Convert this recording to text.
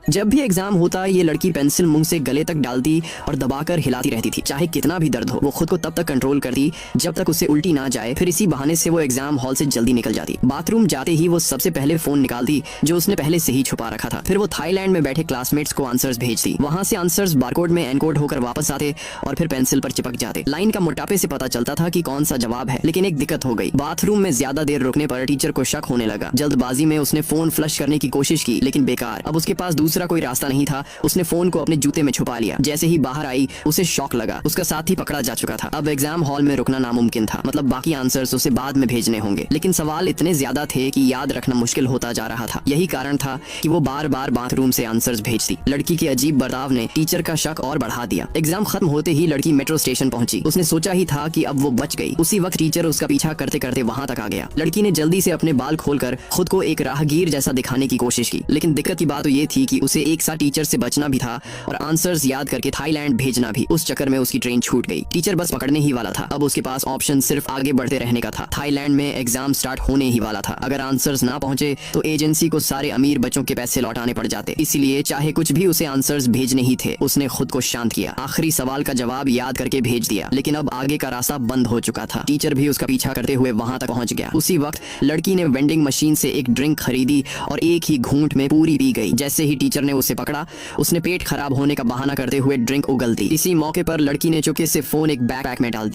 जब भी एग्जाम होता ये लड़की पेंसिल मुंह से गले तक डालती और दबाकर हिलाती रहती थी। चाहे कितना भी दर्द हो वो खुद को तब तक कंट्रोल करती जब तक उससे उल्टी ना जाए। फिर इसी बहाने से वो एग्जाम हॉल से जल्दी निकल जाती। बाथरूम जाते ही वो सबसे पहले फोन निकालती जो उसने पहले से ही छुपा रखा था। फिर वो थाईलैंड में बैठे क्लासमेट्स को आंसर्स भेजती। वहां से आंसर्स बारकोड में एनकोड होकर वापस आते और फिर पेंसिल पर चिपक जाते। लाइन का मोटापे से पता चलता था कि कौन सा जवाब है। लेकिन एक दिक्कत हो गई। बाथरूम में ज्यादा देर रुकने पर टीचर को शक होने लगा। जल्दबाजी में उसने फोन फ्लश करने की कोशिश की लेकिन बेकार। अब उसके पास दूसरा कोई रास्ता नहीं था। उसने फोन को अपने जूते में छुपा लिया। जैसे ही बाहर आई उसे शॉक लगा। उसका साथी पकड़ा जा चुका था। अब एग्जाम हॉल में रुकना नामुमकिन था। मतलब बाकी आंसर्स उसे बाद में भेजने होंगे। लेकिन सवाल इतने ज्यादा थे कि याद रखना मुश्किल होता जा रहा था। यही कारण था कि वो बार बार बाथरूम से आंसर्स भेजती। लड़की के अजीब बर्ताव ने टीचर का शक और बढ़ा दिया। एग्जाम खत्म होते ही लड़की मेट्रो स्टेशन पहुंची। उसने सोचा ही था कि अब वो बच गई। उसी वक्त टीचर उसका पीछा करते करते वहां तक आ गया। लड़की ने जल्दी से अपने बाल खोलकर खुद को एक राहगीर जैसा दिखाने की कोशिश की। लेकिन दिक्कत की बात तो ये थी कि उसे एक साथ टीचर से बचना भी था और आंसर्स याद करके थाईलैंड भेजना भी। उस चक्कर में उसकी ट्रेन छूट गई। टीचर बस पकड़ने ही वाला था। अब उसके पास ऑप्शन सिर्फ आगे बढ़ते रहने का था। थाईलैंड में एग्जाम स्टार्ट होने ही वाला था। अगर आंसर्स ना पहुंचे तो एजेंसी को सारे अमीर बच्चों के पैसे लौटाने पड़ जाते। इसलिए चाहे कुछ भी उसे आंसर्स भेजने ही थे उसने खुद को शांत किया। आखिरी सवाल का जवाब याद करके भेज दिया। लेकिन अब आगे का रास्ता बंद हो चुका था। टीचर भी उसका पीछा करते हुए वहां तक पहुंच गया। उसी वक्त लड़की ने वेंडिंग मशीन से एक ड्रिंक खरीदी और एक ही घूंट में पूरी पी गई। जैसे ही टीचर ने उसे पकड़ा उसने पेट खराब होने का बहाना करते हुए ड्रिंक उगल दी। इसी मौके पर लड़की ने चुपके से फोन एक बैकपैक में डाल दिया।